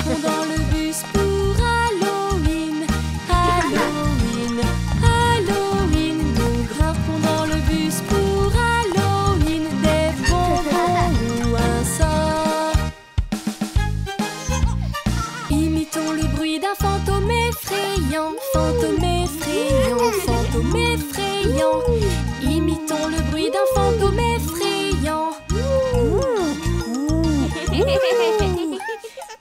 partons dans le bus pour Halloween. Halloween, Halloween. Nous grimpons dans le bus pour Halloween. Des bonbons ou un sort. Imitons le bruit d'un fantôme effrayant. Fantôme effrayant, fantôme effrayant. Imitons le bruit d'un fantôme effrayant.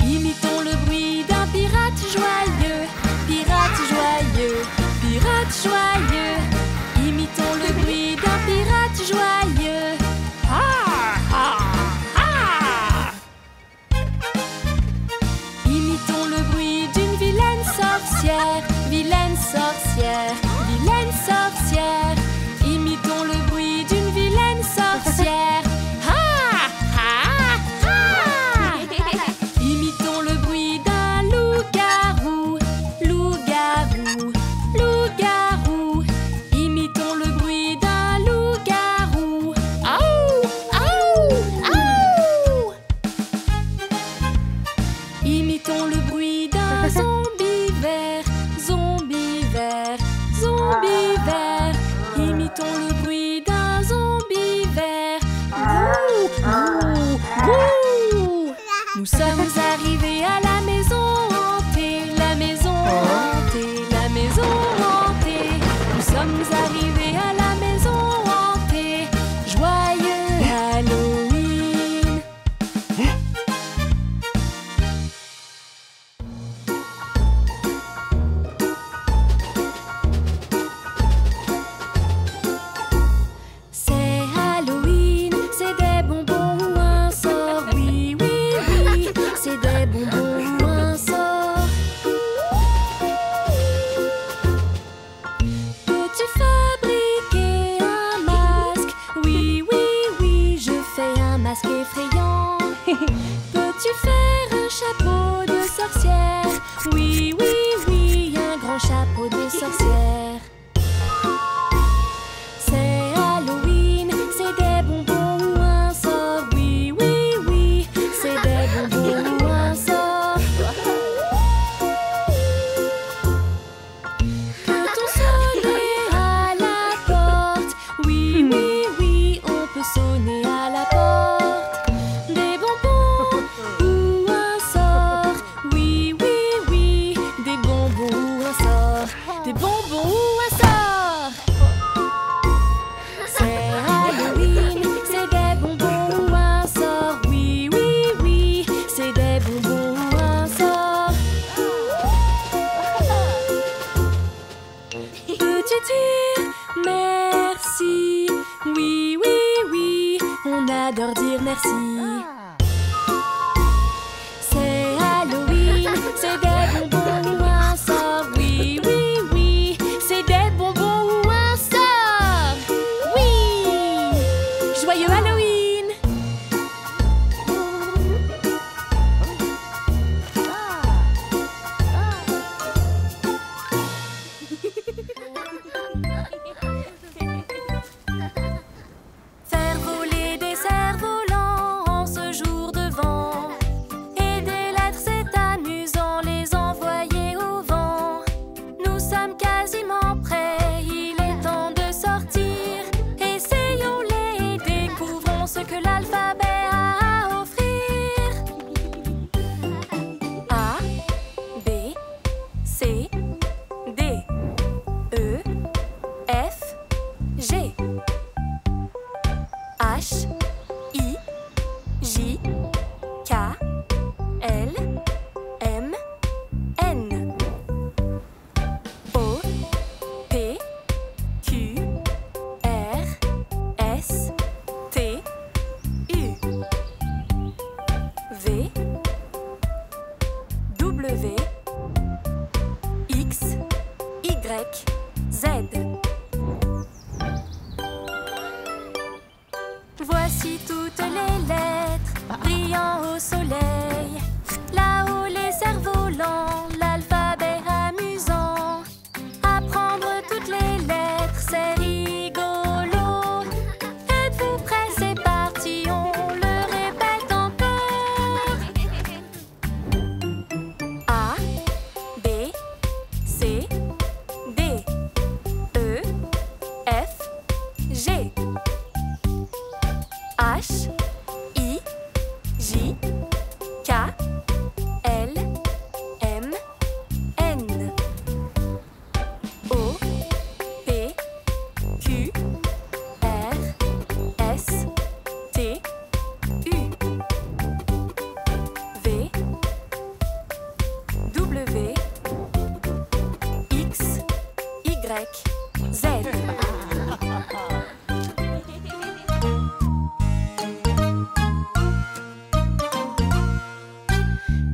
Imitons le bruit d'un pirate joyeux. Pirate joyeux, pirate joyeux. Imitons le bruit d'un pirate joyeux. Imitons le bruit d'une vilaine sorcière. Vilaine sorcière, vilaine sorcière. Imitons le bruit d'une vilaine sorcière. Imitons le bruit d'un loup-garou. Loup-garou, loup-garou. Imitons le bruit d'un loup-garou. Aou, aou, aou. Imitons le bruit d'un zombie vert. Zombie vert, zombie vert. Imitons le bruit d'un zombie vert. Bouh, bouh, bouh. Nous sommes arrivés à la maison hantée. La maison hantée, la maison hantée. Nous sommes arrivés à la maison hantée. Joyeux Halloween. C'est Halloween, c'est des bonbons ou un sort. Oui, oui, oui, c'est des bonbons ou un sort. Peux-tu fabriquer un masque? Oui, oui, oui, je fais un masque effrayant. Peux-tu faire un chapeau de sorcière? Oui, oui, oui, un grand chapeau de sorcière. C'est Halloween, c'est des bonbons ou un sort. Oui, oui, oui, c'est des bonbons ou un sort. Peut-on sonner à la porte? Oui, oui, oui, on peut sonner à la porte. Des bonbons ou un sort? Oui, oui, oui, des bonbons ou un sort. Des bonbons ou un sort. C'est Halloween, c'est des bonbons ou un sort. Oui, oui, oui, c'est des bonbons ou un sort. Peux-tu dire merci? Oui, oui, oui, on adore dire merci. C'est Halloween, c'est des bonbons ou un sort. Oui, oui, oui, c'est des bonbons ou un sort. Oui! Joyeux Halloween! Faire voler des cerfs-volants en ce jour de vent. Et des lettres, c'est amusant, les envoyer au vent. Nous sommes quasiment prêts, il est temps de sortir. Essayons-les et découvrons ce que l'alphabet a à offrir. A, B, C, D, E, F, G, H, I, J, K, L, M, N, O, P, Q, R, S, T, U, V, W, X, Y, Z. Voici toutes les lettres brillant au soleil. Là-haut les cerfs-volants, l'alphabet amusant. Apprendre toutes les lettres, c'est rigolo. Êtes-vous prêts? C'est parti, on le répète encore. Z.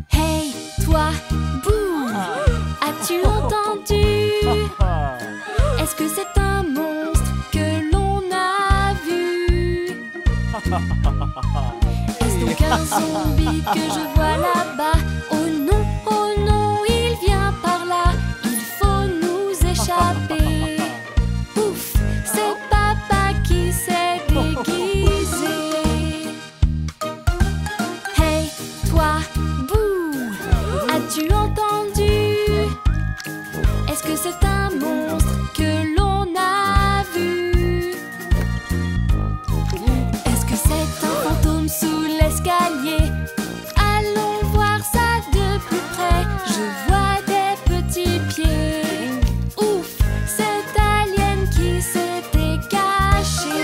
Hey, toi, bouh! As-tu entendu? Est-ce que c'est un monstre que l'on a vu? Est-ce donc un zombie que je vois là-bas? Oh non, il vient par là. Il faut nous échapper. Ouf, c'est papa qui s'est déguisé. Hey, toi, bouh! As-tu entendu? Est-ce que c'est un monstre que l'on a vu? Est-ce que c'est un fantôme sous l'escalier? Allons voir ça de plus près. Je vois des petits pieds. Ouf, c'est Alien qui s'était caché.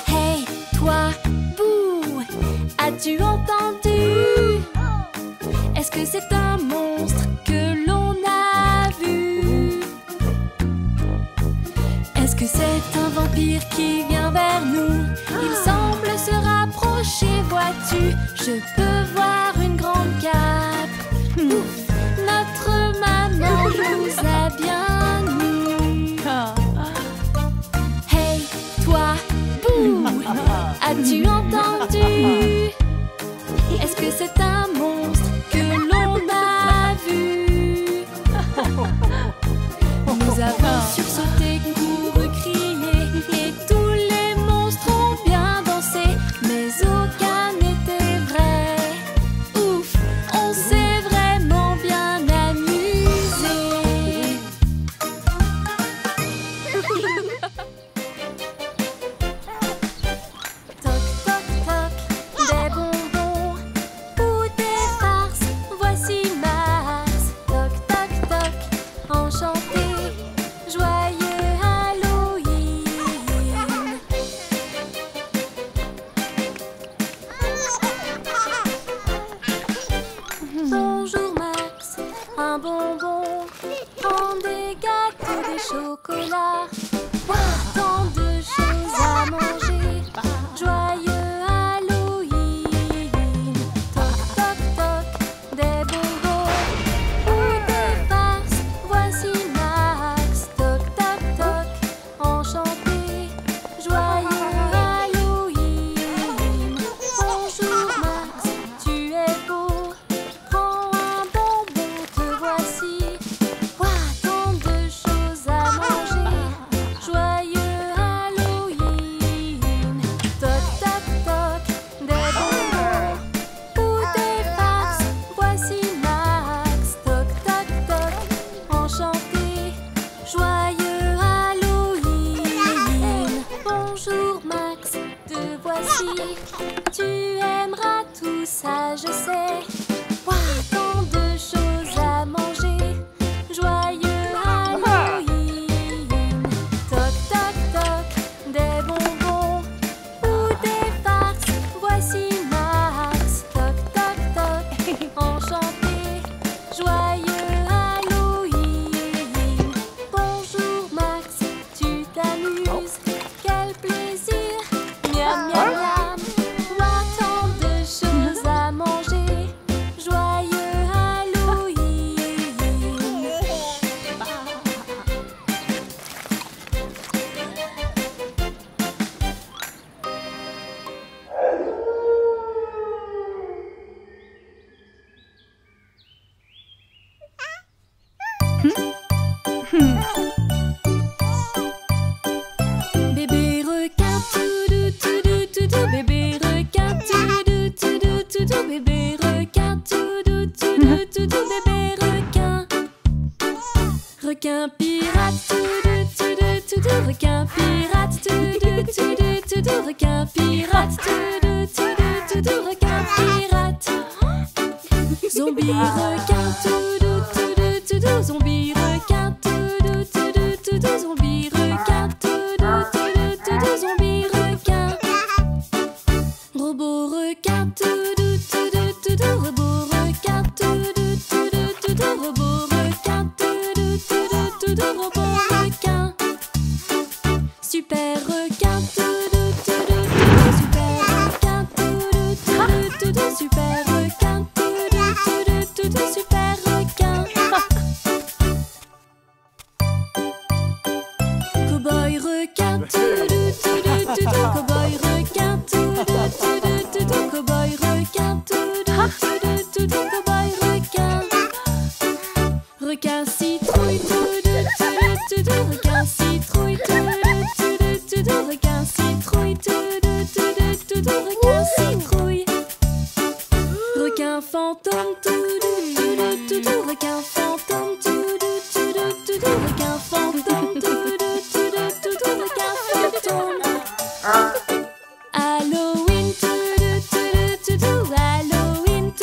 Hey, toi, bouh! As-tu entendu? Est-ce que c'est un monstre que l'on a vu? Est-ce que c'est un vampire qui vient vers nous? Il semble se rapprocher, vois-tu? Je peux voir une grande cape. Ouf, notre maman nous a bien mis. Hey, toi, bouh! As-tu entendu? Est-ce que c'est un monstre que l'on a vu? Nous avons sursauté, couru, crié, et tous les monstres ont bien dansé, mais aucun n'était vrai. Ouf, on s'est vraiment bien amusé. Toc, toc, toc, des bonbons ou des farces, voici Max. Toc, toc, toc, enchanté, joyeux Halloween. Bonjour Max, un bonbon, prends des gâteaux, des chocolats. Tant de choses à manger, joyeux Halloween. Toc, toc, toc, des bonbons ou des farces, voici Max. Toc, toc, toc, enchanté, joyeux Halloween. Bonjour Max, tu es beau, prends un bonbon, te voici. Tant de choses à manger, joyeux Halloween. Toc, toc, toc, des bonbons ou des farces, voici Max. Toc, toc, toc, enchanté, joyeux Halloween. Bonjour Max, te voici. Tu aimeras tout ça, je sais. Tant de choses à manger, joyeux Halloween. Toc, toc, toc, des bonbons ou des farces, voici Max. Toc, toc, toc, enchanté, joyeux Halloween. Bonjour Max, tu t'amuses, quel plaisir, miam miam miam. Tant de choses à manger, joyeux Halloween. Bébé requin, toudou, toudou, toudou, bébé requin, toudou, toudou, toudou, bébé requin, toudou, toudou, toudou, bébé requin. Requin pirate, toudou, toudou, toudou, requin pirate, toudou, toudou, toudou, requin pirate, toudou, toudou, toudou, requin pirate. Zombie requin, toudou, toudou, toudou, zombie requin, toudou, toudou, toudou, zombie requin, toudou, toudou, toudou, zombie requin. Robot requin, toudou, toudou, toudou, robot requin, toudou, toudou, toudou, robot requin, toudou, toudou. grand requin. Super requin, super requin, super requin, super requin. Cow-boy requin, cow-boy requin, cow-boy requin, cow-boy requin. Requin citrouille, requin citrouille, requin citrouille, requin citrouille. Requin fantôme, requin fantôme, requin fantôme, requin fantôme. Halloween, Halloween, Halloween,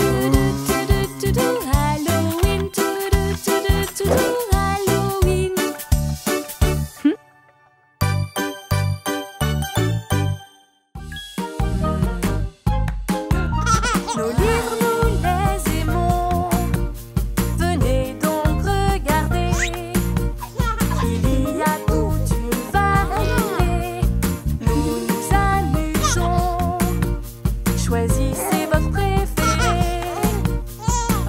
Halloween. Nos livres, nous les aimons. Venez donc regarder. Il y a toute une variété. Nous nous amusons. Choisissez votre préféré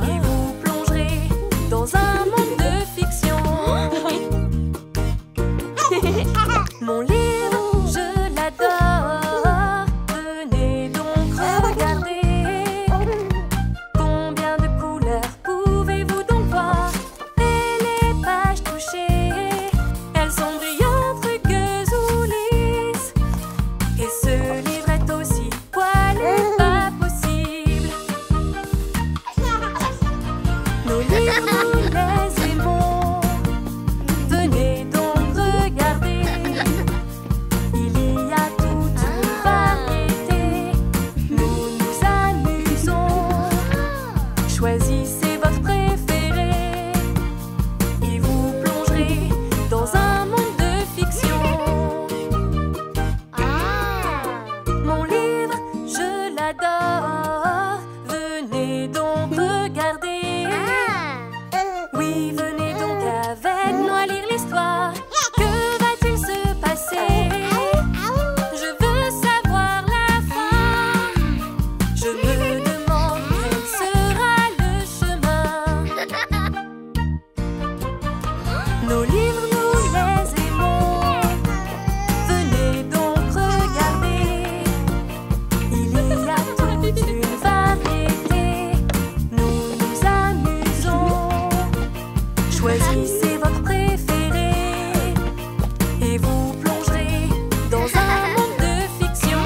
et vous plongerez dans un monde de fiction. Mon livre, je l'adore. Venez donc regarder. Combien de couleurs pouvez-vous donc voir? Et les pages touchées, elles sont brillantes, rugueuses ou lisses. Et ce livre est aussi poilu, pas possible. Nos livres, nous les aimons. Venez donc regarder. Il y a toute une variété. Nous nous amusons. Choisissez votre préféré et vous plongerez dans un monde de fiction. Mon livre, je l'adore. Venez donc regarder. Oui, venez donc avec moi lire l'histoire. Que va-t-il se passer? Je veux savoir la fin. Je me demande quel sera le chemin. Nos livres, nous les aimons. Venez donc regarder. Il y a toute une variété. Nous nous amusons. Choisissez votre préféré et vous plongerez dans un monde de fiction.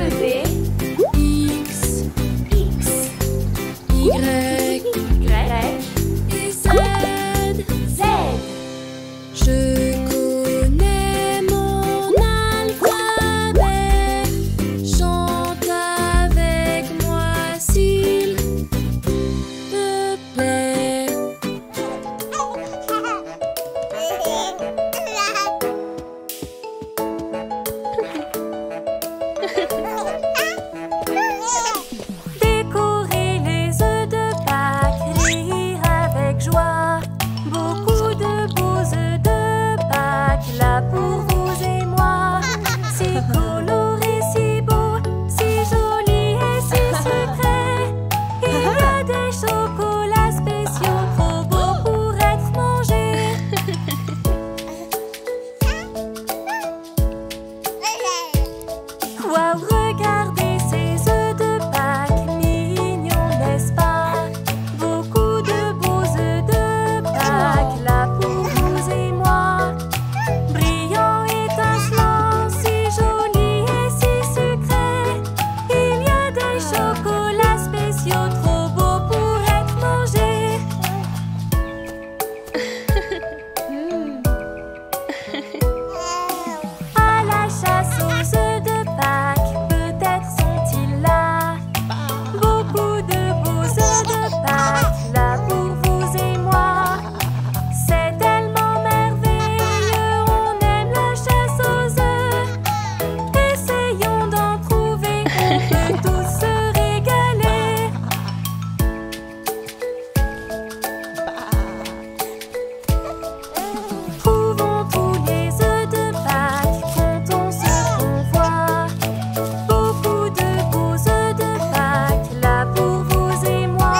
V, X, Y, et Z. Je connais mon alphabet. Chante avec moi s'il te plaît. Décorer les œufs de Pâques, rire avec joie. Beaucoup de beaux œufs de Pâques, là pour vous et moi. Si coloré, si beau, si joli et si sucré. Il y a des chocolats spéciaux, trop beaux pour être mangés. Waouh, regardez ces œufs de Pâques, mignons, n'est-ce pas? Beaucoup de beaux œufs de Pâques, là pour vous et moi. Brillants, étincelants, si jolis et si sucrés. Il y a des chocolats spéciaux, trop beaux pour être mangés. À la chasse aux œufs de Pâques, peut-être sont-ils là. Beaucoup de beaux œufs de Pâques, là pour vous et moi. C'est tellement merveilleux, on aime la chasse aux œufs. Essayons d'en trouver, on peut tous se régaler. Trouvons tous les œufs de Pâques, comptons ce qu'on voit. Beaucoup de beaux œufs de Pâques, là pour vous et moi.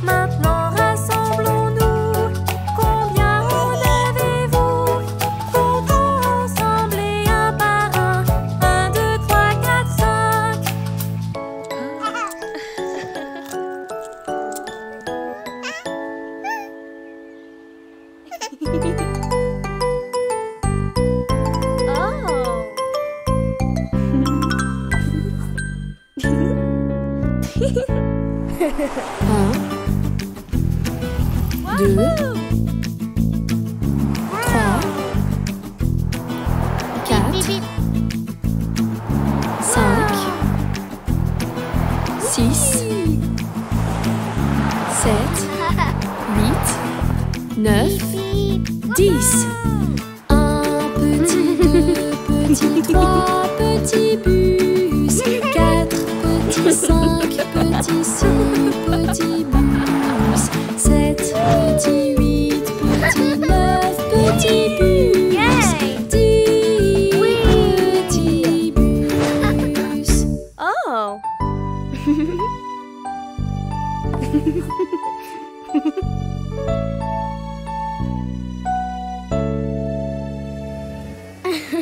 Maintenant rassemblons-nous, combien en avez-vous? Comptons ensemble et un par un, 1, 2, 3, 4, 5. Un, deux, trois, quatre, 5, 6, 7, 8, 9, 10. Un petit, deux petits, trois petits bus, 4 petits, 5 petits, 6 petits bus, 7 petits, 8 petits, 9 petits bus, 10 petits bus. Oh!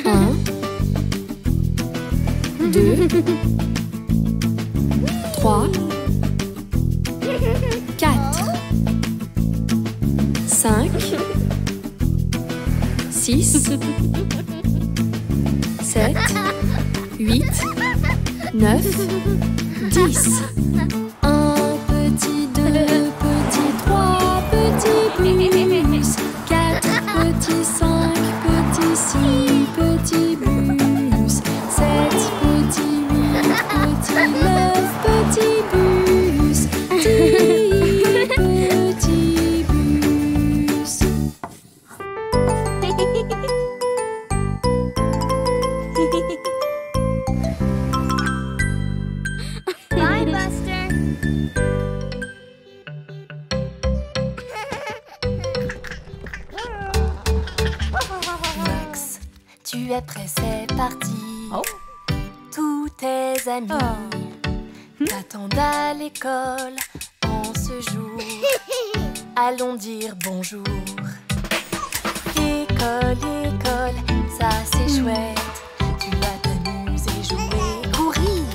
Un, deux, trois, 4, 5, 6, 7, 8, 9, 10. Un petit, deux petits, trois petits bus, 4 petits, 5 petits, 6 petits bus, 7 petits, 8 petits, 9 petits bus, 10 petits bus. Bye, Buster. Max, tu es prêt, c'est parti. Oh. Tous tes amis t'attendent à l'école en ce jour. Allons dire bonjour. École, école, ça c'est chouette. Tu vas t'amuser, jouer, courir.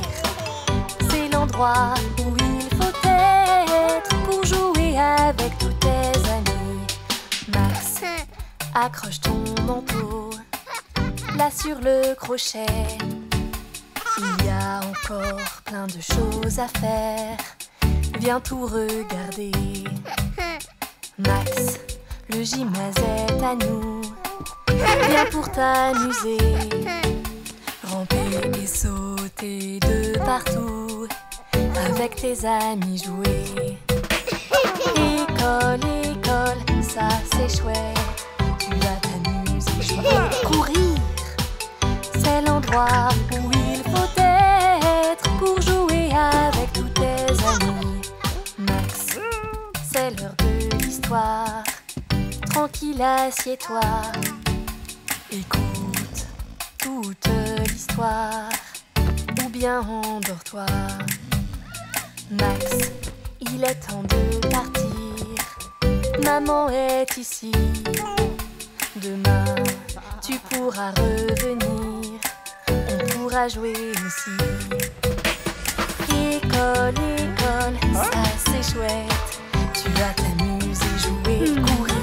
C'est l'endroit où il faut être pour jouer avec tous tes amis. Max, accroche ton manteau là sur le crochet. Il y a encore plein de choses à faire. Viens tout regarder. Max, le gymnase est à nous. Viens pour t'amuser. Ramper et sauter de partout. Avec tes amis jouer. École, école, ça c'est chouette. Tu vas t'amuser, jouer, courir. C'est l'endroit où il faut être pour jouer avec tous tes amis. Max, c'est l'heure de l'histoire. Tranquille, assieds-toi. Écoute toute l'histoire ou bien endors-toi. Max, il est temps de partir. Maman est ici. Demain, tu pourras revenir. On pourra jouer aussi. École, école, ça c'est chouette. Tu vas t'amuser, jouer, courir.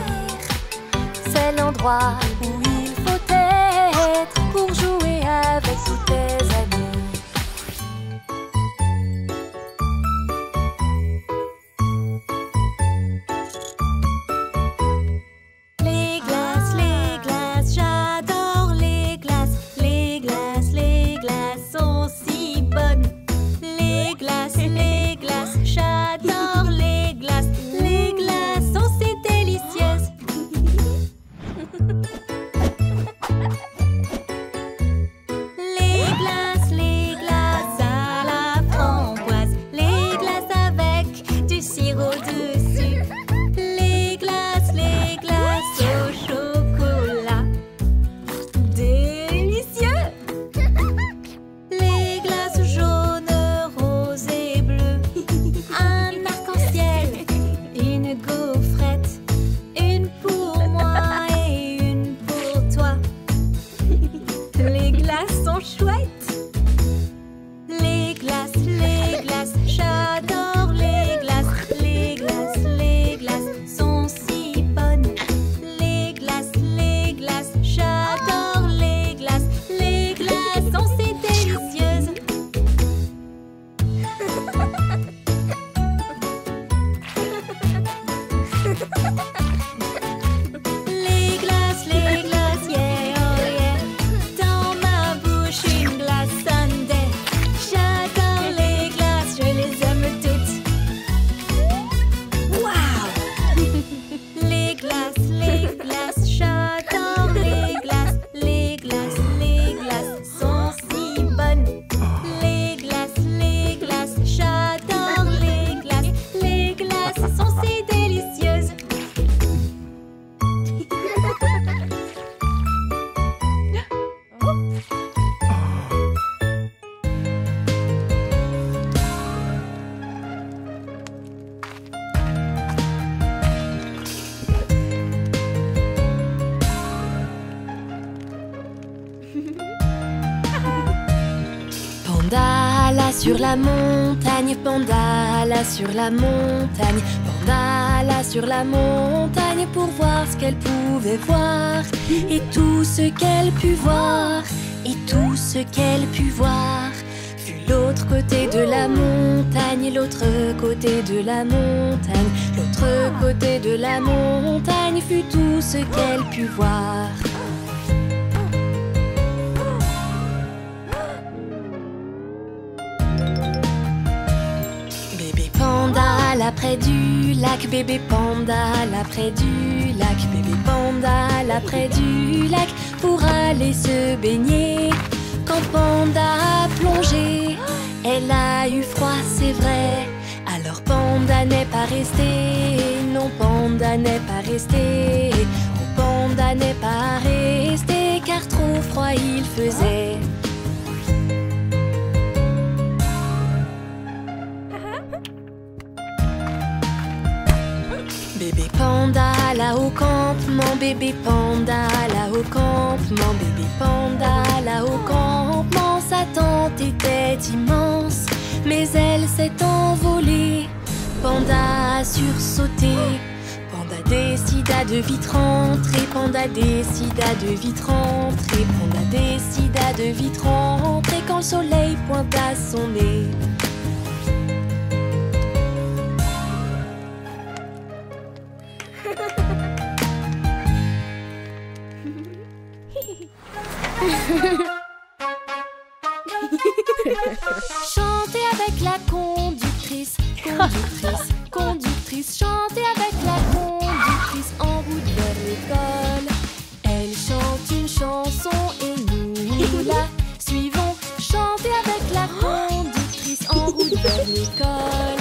C'est l'endroit où il faut être pour jouer avec tous tes amis. Panda là sur la montagne, panda là sur la montagne, panda là sur la montagne pour voir ce qu'elle pouvait voir. Et tout ce qu'elle put voir, et tout ce qu'elle put voir fut l'autre côté de la montagne, l'autre côté de la montagne, l'autre côté de la montagne fut tout ce qu'elle put voir. Panda là près du lac, bébé panda là près du lac, bébé panda là près du lac pour aller se baigner. Quand Panda a plongé, elle a eu froid, c'est vrai. Alors Panda n'est pas resté, non Panda n'est pas resté, oh, Panda n'est pas resté car trop froid il faisait. Bébé panda là au campement, bébé panda là au campement, bébé panda là au campement. Sa tente était immense, mais elle s'est envolée. Panda a sursauté, Panda décida de vite rentrer, Panda décida de vite rentrer, Panda décida de vite rentrer quand le soleil pointe à son nez. Chantez avec la conductrice, conductrice, conductrice. Chantez avec la conductrice en route vers l'école. Elle chante une chanson et nous la suivons. Chantez avec la conductrice en route vers l'école.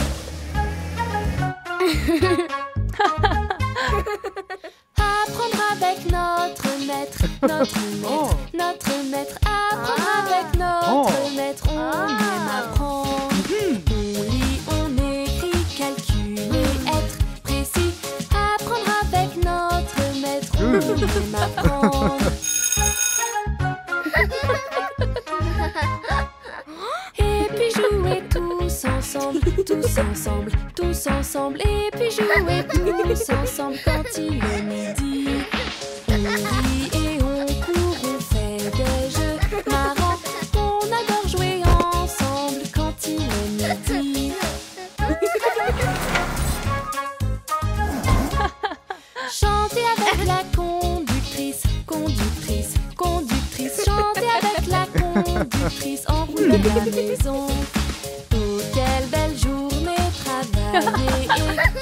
Apprendre avec notre maître, notre maître, notre maître. Apprendre avec notre maître, on aime apprendre. On lit, on écrit, calculer, être précis. Apprendre avec notre maître, on aime apprendre. Et puis jouer tous ensemble, tous ensemble, tous ensemble. Et puis jouer tous ensemble quand il est midi. On rit et on court, on fait des jeux marrants. On adore jouer ensemble quand il est midi. Chantez avec la conductrice, conductrice, conductrice. Chantez avec la conductrice en route vers la maison. Oh, quelle belle journée, travailler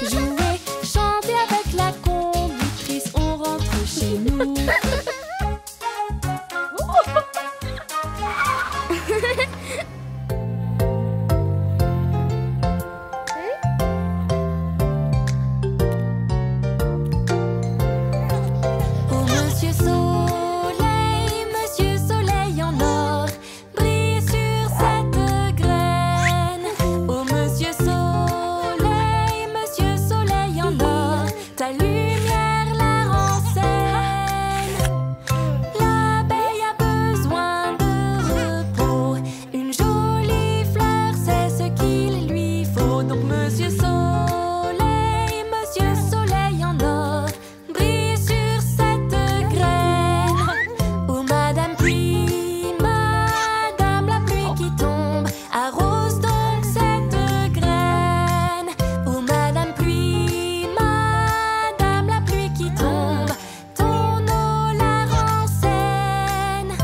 et jouer. Chantez avec la conductrice, on rentre chez nous. Oh Monsieur Soleil en or, brille sur cette graine. Oh Monsieur Soleil en or, ta lumière la renseigne. L'abeille a besoin de repos, une jolie fleur, c'est ce qu'il lui faut. Donc Monsieur Soleil en or, brille sur cette graine. Oh Madame Pluie, Madame la pluie qui tombe, arrose donc cette graine. Oh Madame Pluie, Madame la pluie qui tombe, ton eau la renseigne.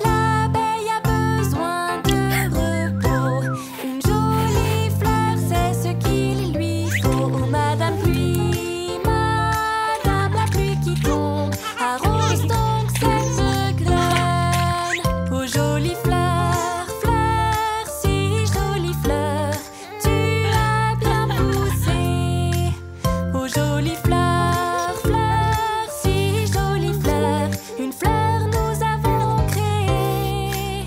L'abeille a besoin de repos, une jolie fleur, c'est ce qu'il lui faut. Oh Madame Pluie, Madame la pluie qui tombe, arrose donc cette graine. Oh jolie fleur, fleur, si jolie fleur, tu as bien poussé. Oh jolie fleur, fleur, si jolie fleur, une fleur nous avons créée.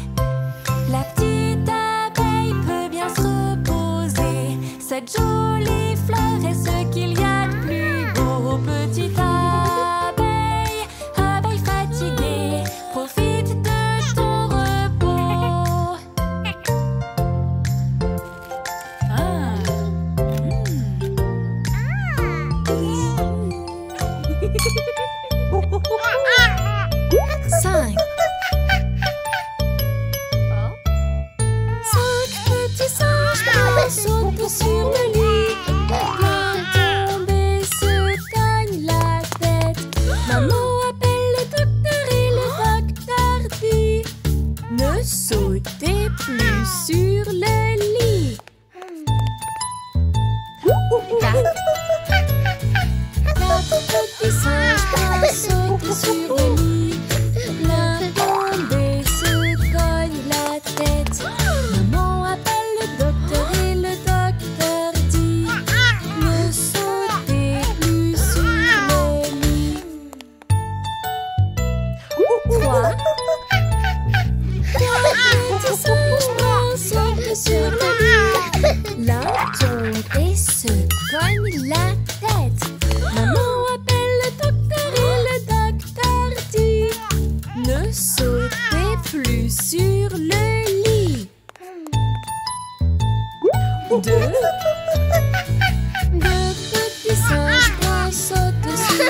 La petite abeille peut bien se reposer, cette jolie fleur est ce qu'il y a de plus beau. Petite abeille, abeille fatiguée, profite de ton repos. Cinq petits singes blancs sautent sur le lit. L'un tombe et se cogne la tête. Maman appelle le docteur et le docteur dit: ne sautez plus sur le lit. Quatre petits singes blancs sautent sur le lit. L'un tombe et se cogne la tête. Maman appelle le docteur et le docteur dit: ne sautez plus sur le lit. Trois. Quatre petits singes blancs sautent sur le lit. L'un tombe et se cogne la tête. Maman appelle le docteur et le docteur dit: ne sautez plus sur le lit. Deux petits singes blancs sautent sur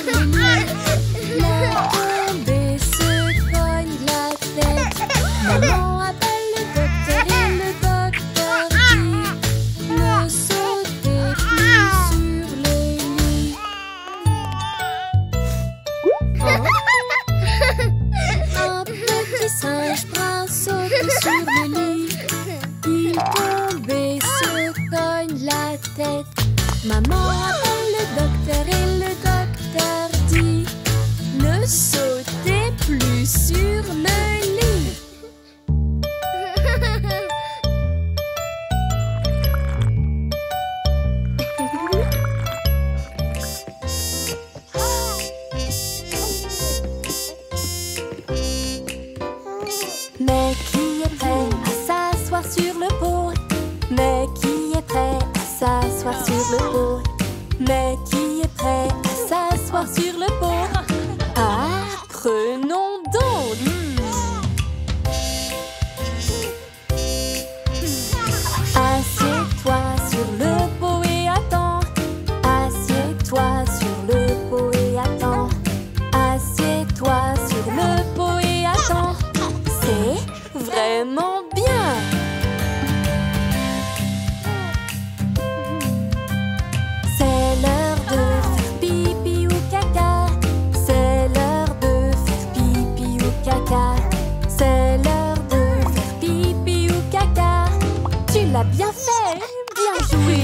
Maman appelle le docteur et le docteur dit: ne sautez plus sur le lit. Mais qui est prêt à s'asseoir sur le pot? Mais qui est prêt à s'asseoir sur le pot? Mais qui est prêt à s'asseoir sur le pot? Apprenons donc. Assieds-toi sur le pot et attends. Assieds-toi sur le pot et attends. Assieds-toi sur le pot et attends. C'est vraiment bien. C'est l'heure de faire pipi ou caca. C'est l'heure de faire pipi ou caca. C'est l'heure de faire pipi ou caca. Tu l'as bien fait, bien joué.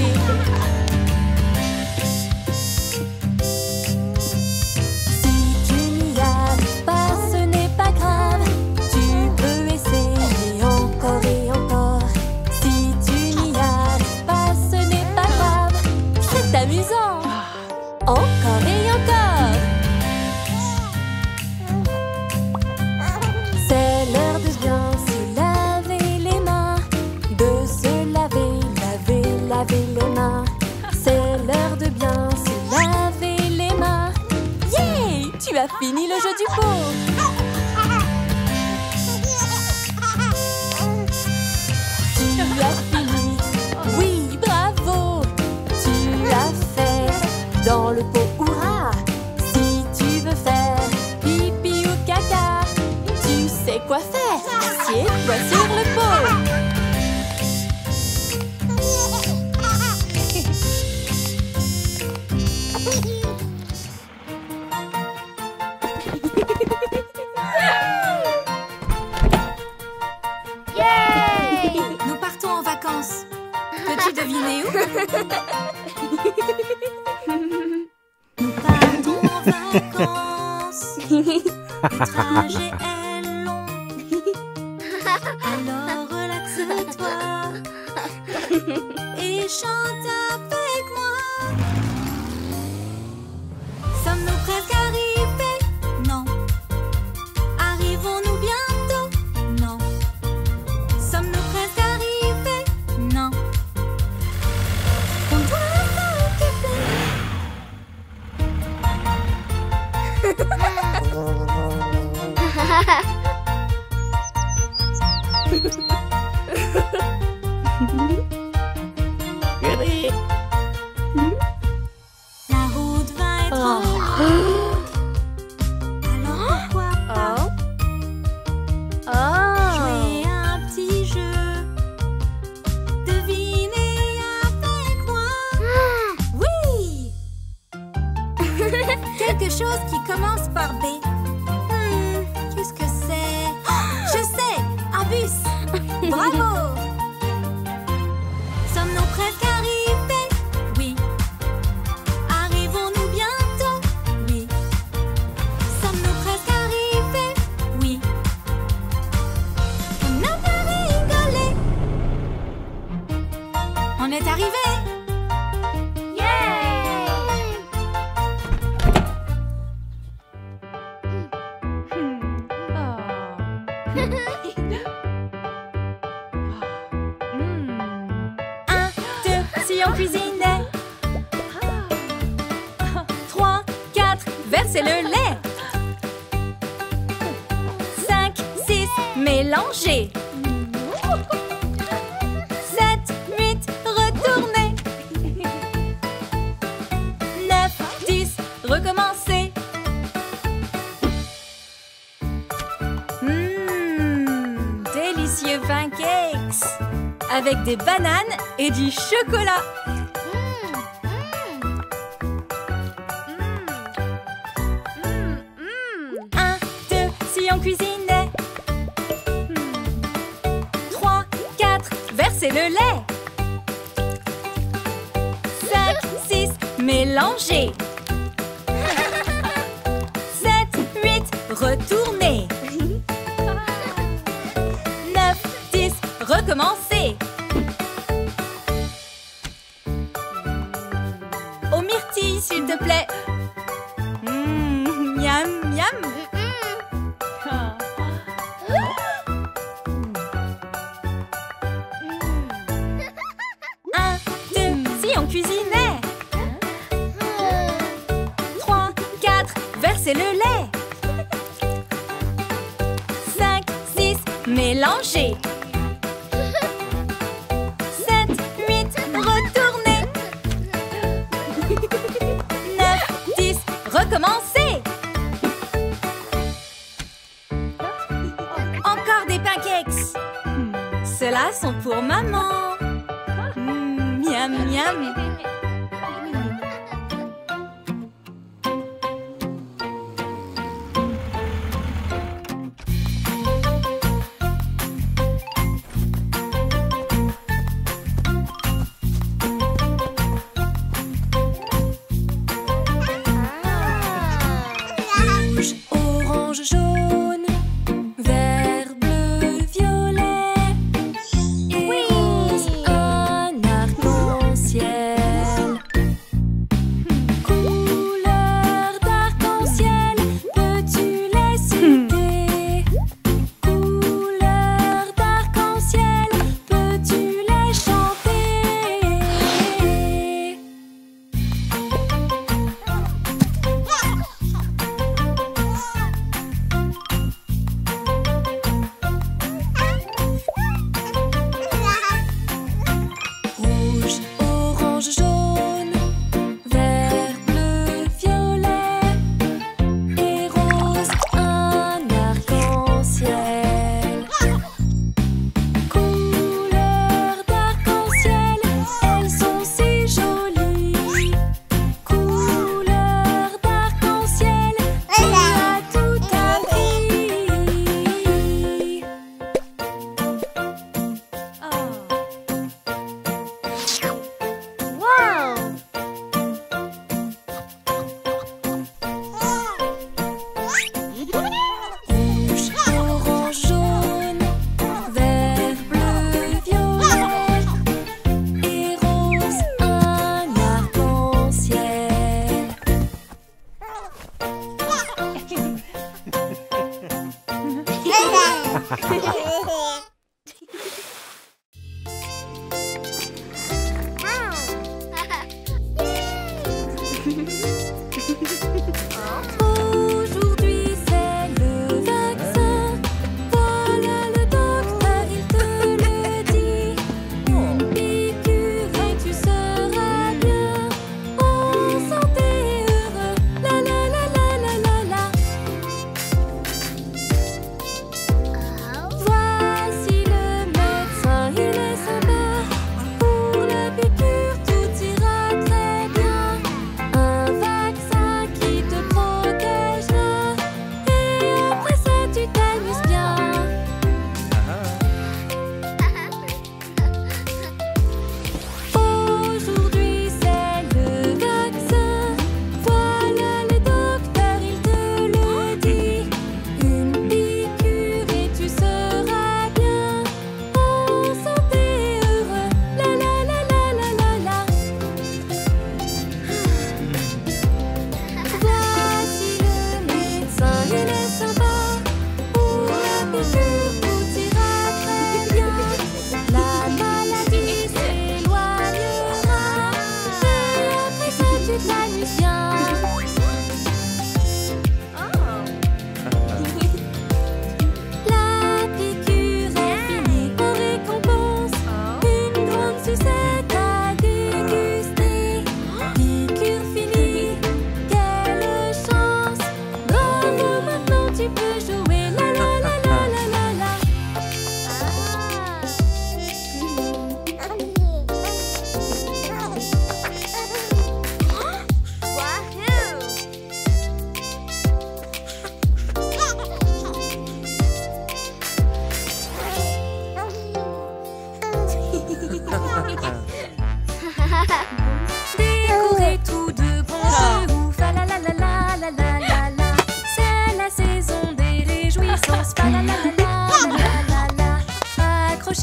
Si tu n'y arrives pas, ce n'est pas grave. Tu peux essayer encore et encore. Si tu n'y arrives pas, ce n'est pas grave. C'est amusant. Encore et encore. C'est l'heure de bien se laver les mains. De se laver, laver, laver les mains. C'est l'heure de bien se laver les mains. Yeah! Tu as fini le jeu du pot. Tu as fini. Oui, bravo. Tu l'as fait dans le pot. Hurrah! Si tu veux faire pipi ou caca, tu sais quoi faire. Assieds-toi sur le pot. Nous partons en vacances. Peux-tu deviner où? Nous partons en vacances. Le trajet est long. Alors relaxe-toi et chante avec moi. Sommes-nous presque arrivés? Non. Arrivons-nous bientôt? Non. Sommes-nous presque arrivés? Non. On doit s'occuper. La route va être longue. Alors pourquoi pas jouer un petit jeu? Devinez avec moi. Oui. Quelque chose qui commence par B. Qu'est-ce que c'est? Je sais, un bus. Bravo. Sommes-nous presque arrivés? Oui. Arrivons-nous bientôt? Oui. Sommes-nous presque arrivés? Oui. On a bien rigolé. On est arrivés. Un, deux, si on cuisinait. 3, 4, versez le lait. 5, 6, mélangez. 7, 8, retournez. 9, 10, recommencez. Délicieux pancakes avec des bananes et du chocolat. 1, 2, si on cuisinait. 3, 4, versez le lait. 5, 6, mélanger. 7, 8, retourner. 9, 10, recommencer. Aux myrtilles, s'il te plaît. Miam, miam. 1, 2, si on cuisinait. 3, 4, verser le lait. 5, 6, mélanger. 7, 8, retourner. 9, 10, recommencer. Encore des pancakes. Ceux-là sont pour maman. Miam, miam. Rouge, orange, jaune, vert, bleu, violet et rose, un arc-en-ciel.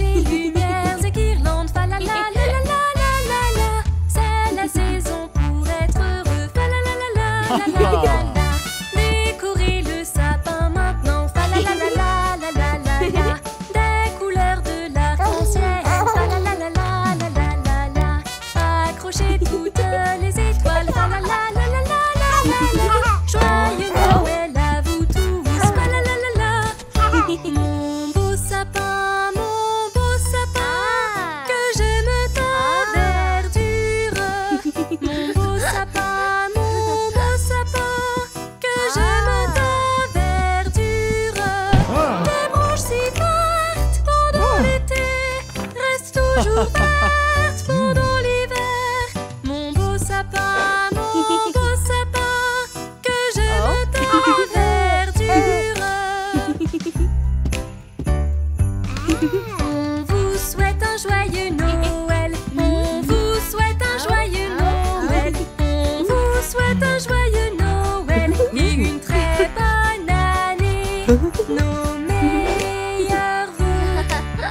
clochers, lumières et guirlandes, fa la la la la la la la la. C'est la saison pour être heureux, fa la la la la la la la la. Décorer le sapin maintenant, fa la la la la la la la la. Des couleurs de l'arc-en-ciel, fa la la la la la la la la. Accrochez toutes les étoiles, fa la la la la la la la la. Joyeux Noël à vous tous, fa la la la la. Mon beau sapin, que j'aime ta verdure. Mon beau sapin, que j'aime ta verdure. Tes branches si vertes pendant l'été restent toujours vertes pendant l'hiver. Mon beau sapin, que j'aime ta verdure. On vous souhaite un joyeux Noël. On vous souhaite un joyeux Noël. On vous souhaite un joyeux Noël et une très bonne année. Nos meilleurs vœux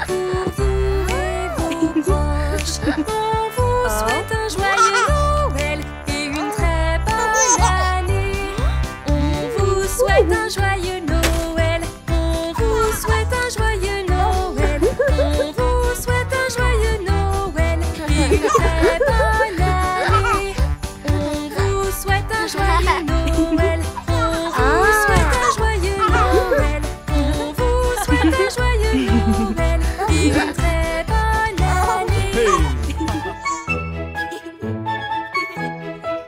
pour vous et vos proches. On vous souhaite un joyeux Noël et une très bonne année. On vous souhaite un joyeux Noël. On vous souhaite un joyeux Noël. On vous souhaite un joyeux Noël et une très bonne année. On vous souhaite un joyeux Noël. On vous souhaite un joyeux Noël. On vous souhaite un joyeux Noël et une très bonne année.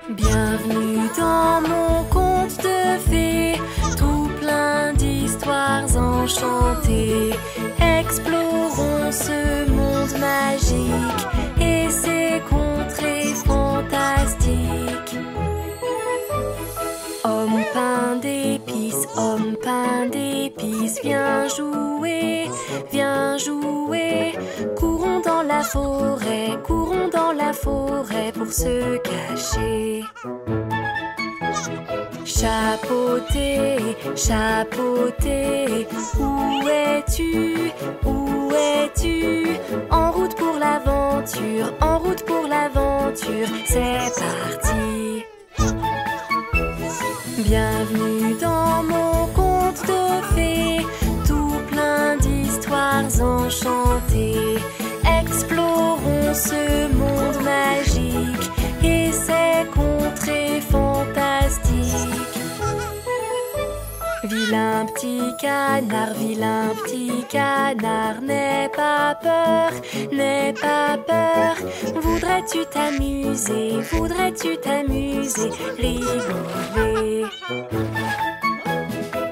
Bienvenue dans mon conte de fées, tout plein d'histoires enchantées. Explorons ce monde magique et ses contrées fantastiques. Homme pain d'épices, viens jouer, viens jouer. Courons dans la forêt pour se cacher. Chapeauté, chapeauté, où es-tu, où es-tu? En route pour l'aventure, c'est parti. Bienvenue dans mon conte de fées, tout plein d'histoires enchantées. Explorons ce monde magique et ses contrées fantastiques. Vilain petit canard, n'aie pas peur, Voudrais-tu t'amuser, rigoler?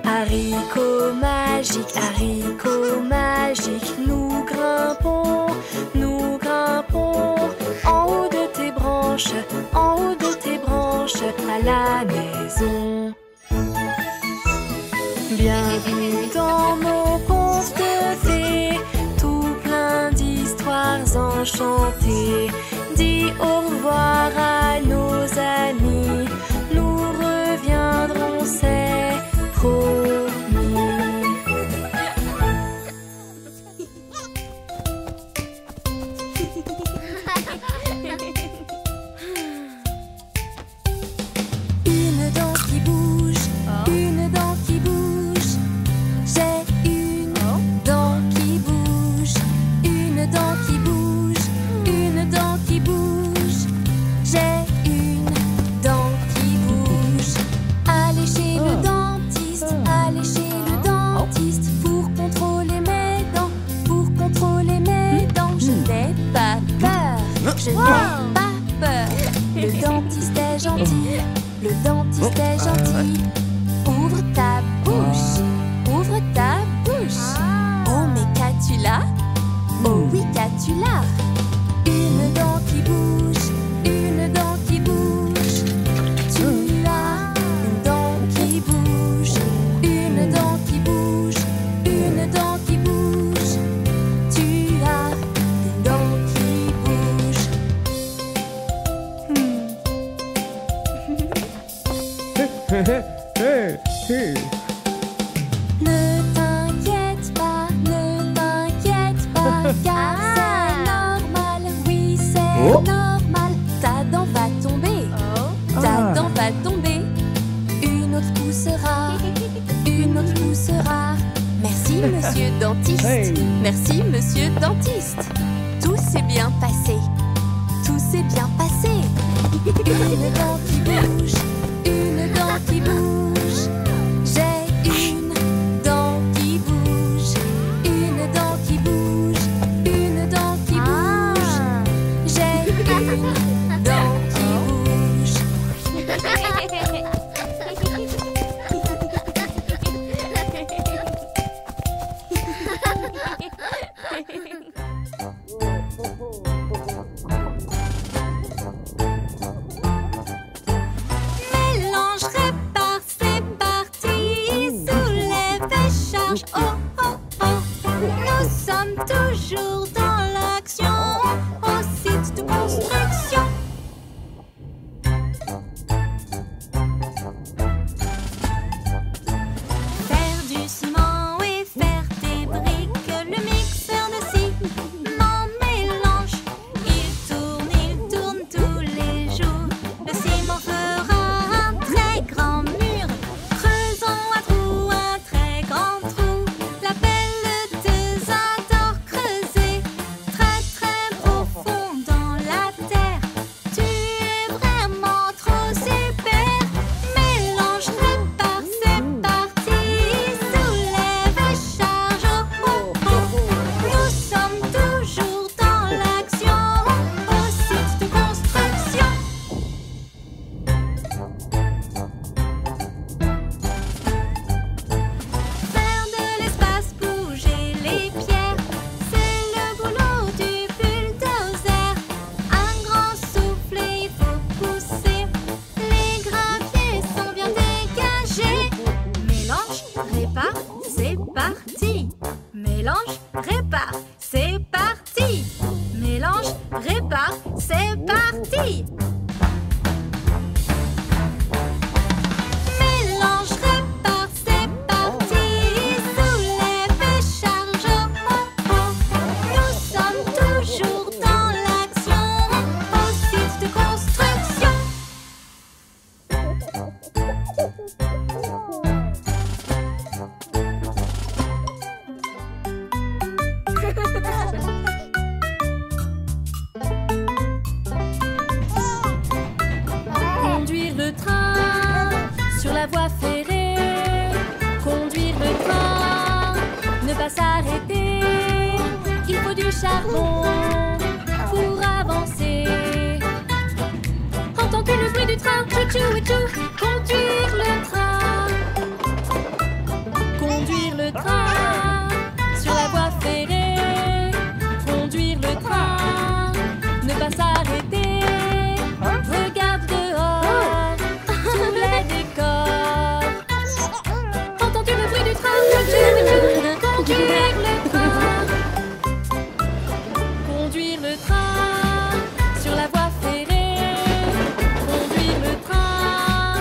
Haricot magique, nous grimpons, en haut de tes branches, à la maison. Bienvenue dans mon conte de fées, tout plein d'histoires enchantées. Dis au revoir à nos amis, nous reviendrons, c'est promis. Une dent qui bouge, une dent qui bouge. J'ai une dent qui bouge, une dent qui bouge, une dent qui bouge. J'ai une dent qui bouge. Allez chez le dentiste, pour contrôler mes dents, Je n'ai pas peur, Le dentiste est gentil, Ouvre ta bouche, Oh mais qu'as-tu là? Oh oui, qu'as-tu là? Une dent qui bouge, une dent qui bouge. Tu as une dent qui bouge, une dent qui bouge, une dent qui bouge. Tu as une dent qui bouge. Ne t'inquiète pas, normal. Ta dent va tomber. Ta dent va tomber. Une autre poussera. Une autre poussera. Merci, monsieur dentiste. Merci, monsieur dentiste. Tout s'est bien passé. Tout s'est bien passé. Une dent qui bouge. Une dent qui bouge. J'ai une dent qui bouge. Une dent qui bouge. Une dent qui bouge. J'ai une dent qui bouge. Mélange, répare, c'est parti. Soulève et charge. Oh, oh, oh. Nous sommes toujours dans l'action. Au site de construction. Faire du ciment et faire des briques. Le mixeur de ciment mélange. Il tourne tous les jours. Le ciment fera un très grand mur. Creusons un trou, un très grand trou. La pelleteuse adore creuser. Très très profond dans la terre. Tu es vraiment trop super. Mélange, répare, c'est parti. Soulève et charge. Oh, oh, oh. Nous sommes toujours dans l'action. Au site de construction. Faire de l'espace, bouger les pierres, c'est le boulot du bulldozer. Un grand souffle et il faut pousser. Les graviers sont bien dégagés. Mélange, répare, c'est parti. Mélange, répare, c'est parti. Mélange, répare, c'est parti. Mélange, répare, c'est parti. Soulève et charge. Oh, oh. Nous sommes toujours dans l'action. Au site de construction. Conduire le train sur la voie ferrée. Conduire le train, ne pas s'arrêter. Il faut du charbon pour avancer. Entends-tu le bruit du train? Tchou-tchou et tchou. Conduire le train. Conduire le train sur la voie ferrée. Conduire le train, ne pas s'arrêter. Regarde dehors, tous les décors. Entends-tu le bruit du train? Conduire le train. Conduire le train sur la voie ferrée. Conduire le train,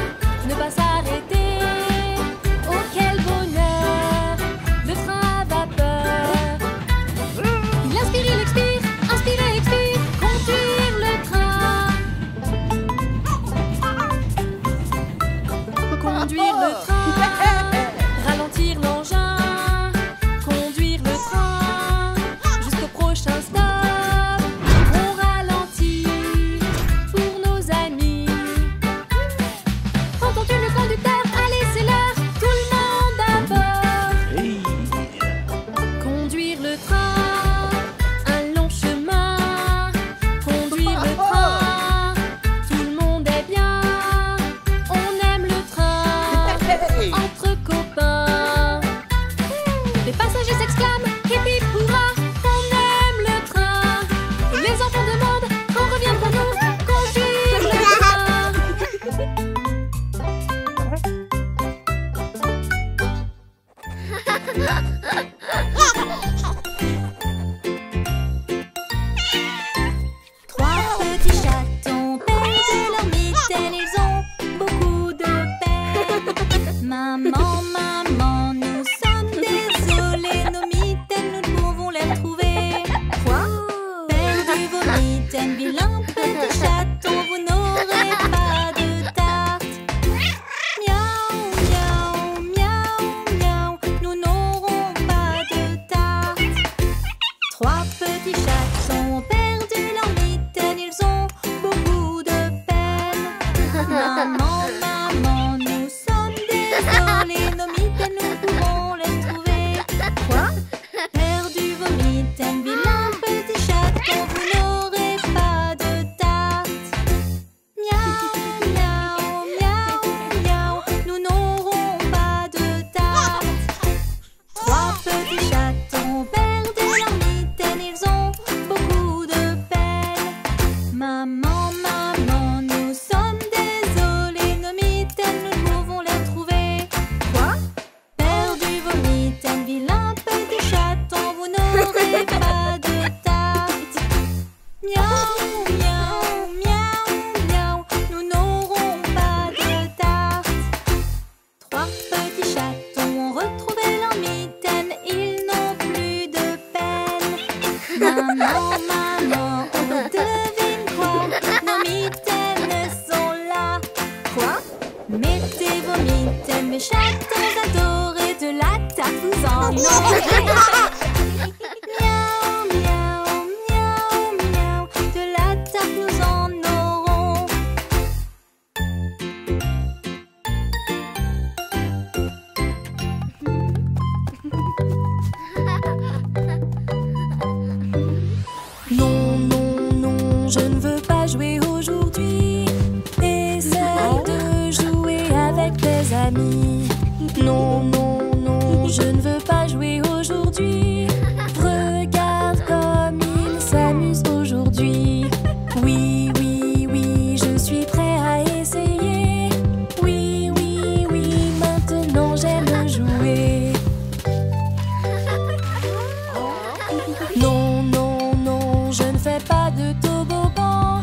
fais pas de toboggan.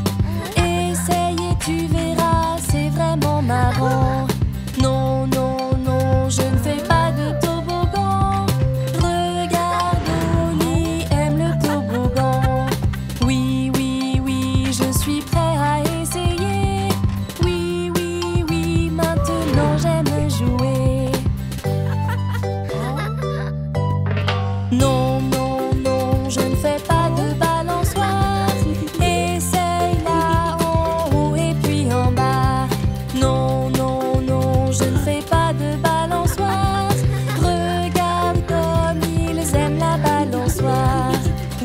Essaye et tu verras, c'est vraiment marrant. Non, non, non, je ne fais pas de toboggan. Regarde, Oli aime le toboggan. Oui, oui, oui, je suis prêt à essayer. Oui, oui, oui, maintenant j'aime jouer. Non, non, non, je ne fais pas de balançoire. Essaye là en haut et puis en bas. Non, non, non, je ne fais pas de balançoire. Regarde comme ils aiment la balançoire.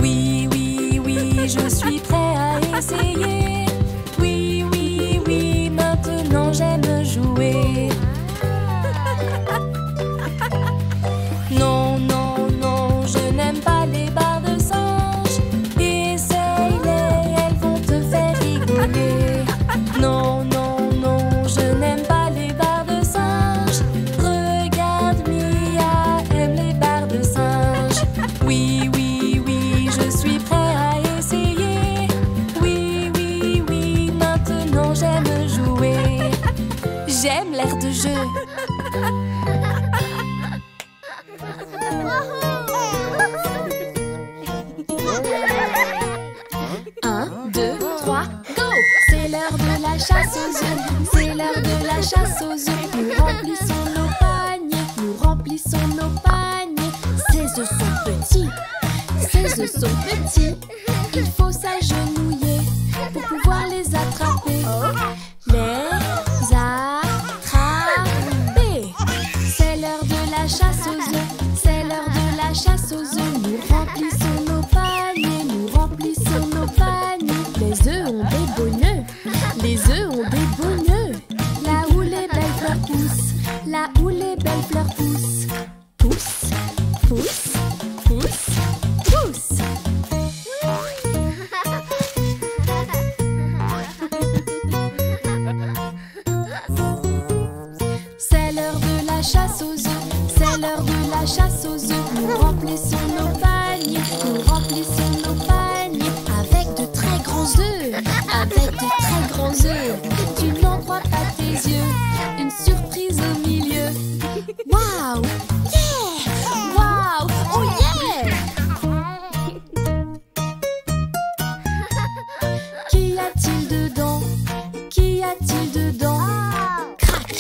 Oui, oui, oui, je suis prêt à essayer. Oui, oui, oui, maintenant j'aime jouer. Non, non, non, je n'aime pas les barres de singe. Essaye-les, elles vont te faire rigoler. Non, non, non, je n'aime pas les barres de singe. Regarde, Mia aime les barres de singe. Oui, oui, oui, je suis prêt à essayer. Oui, oui, oui, maintenant j'aime jouer. J'aime l'air de jeu. 1, 2, 3, go! C'est l'heure de la chasse aux œufs. C'est l'heure de la chasse aux œufs. Nous remplissons nos paniers. Nous remplissons nos paniers. Ces œufs sont petits. Ces œufs sont petits. Il faut s'agenouiller pour pouvoir les attraper. Les attraper. C'est l'heure de la chasse aux œufs. C'est l'heure de la chasse aux œufs. Nous remplissons nos paniers. Nous remplissons nos paniers. Les œufs ont des beaux nœuds. Les œufs ont des beaux nœuds. Là où les belles fleurs poussent. Là où les belles fleurs poussent. Pousse, pousse, pousse, pousse. C'est l'heure de la chasse aux œufs. C'est l'heure de la chasse aux œufs. Nous remplissons nos paniers. Nous remplissons nos paniers avec de très grands œufs. Avec de très grands œufs. Tu n'en crois pas tes yeux. Une surprise au milieu. Waouh! Yeah! Waouh! Oh yeah! Qu'y a-t-il dedans? Qu'y a-t-il dedans? Crac!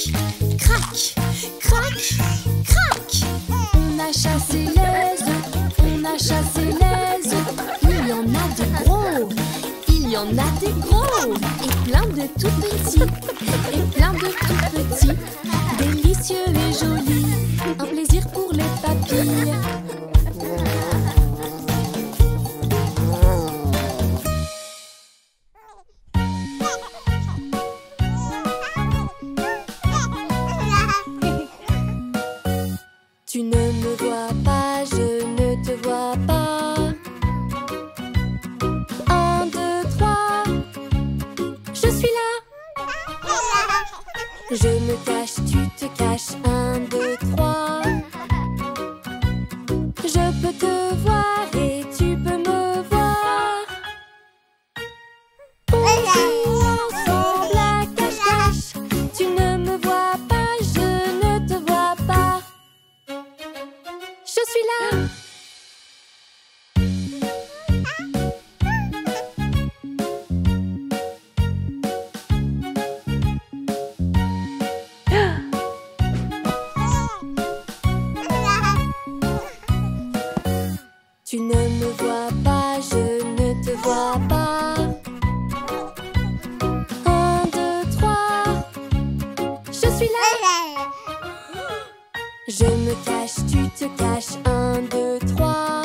Crac! Crac! Crac! On a chassé les œufs. On a chassé les œufs. Il y en a de gros. Il y en a des gros. Et plein de tout petits. Et plein de tout petits. Délicieux et jolis. Un plaisir pour les papilles. Tu ne me vois pas, je ne te vois pas. 1, 2, 3. Je suis là. Je me cache, tu te caches. 1, 2, 3. Je peux te voir et tu peux me voir. On joue ensemble à cache-cache. Tu ne me vois pas, je ne te vois pas. Je suis là. Tu ne me vois pas, je ne te vois pas. 1, 2, 3. Je suis là. Je me cache, tu te caches. 1, 2, 3.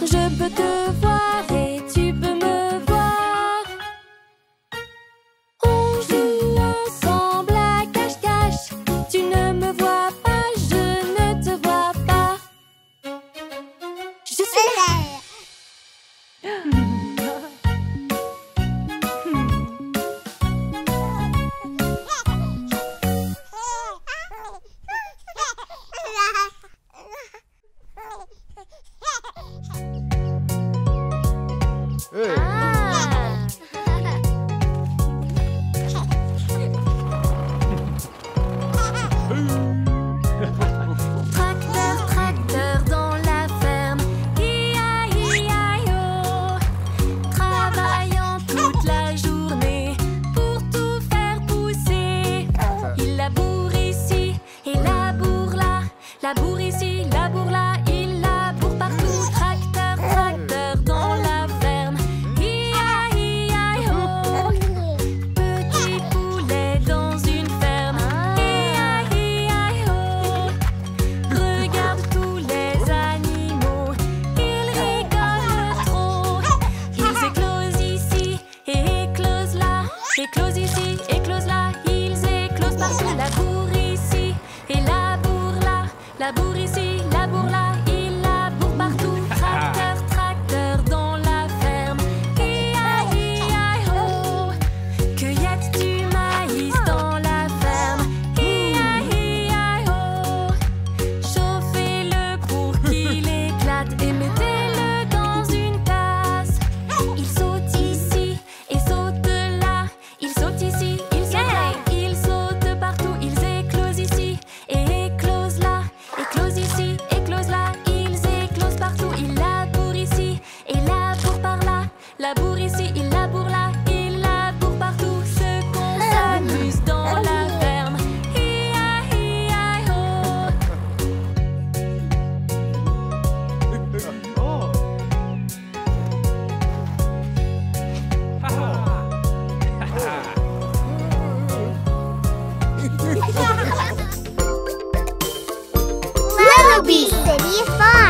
Je peux te voir et tu peux me voir. On joue ensemble à cache-cache. Tu ne me vois pas, je ne te vois pas. Je suis là. Soyez forts.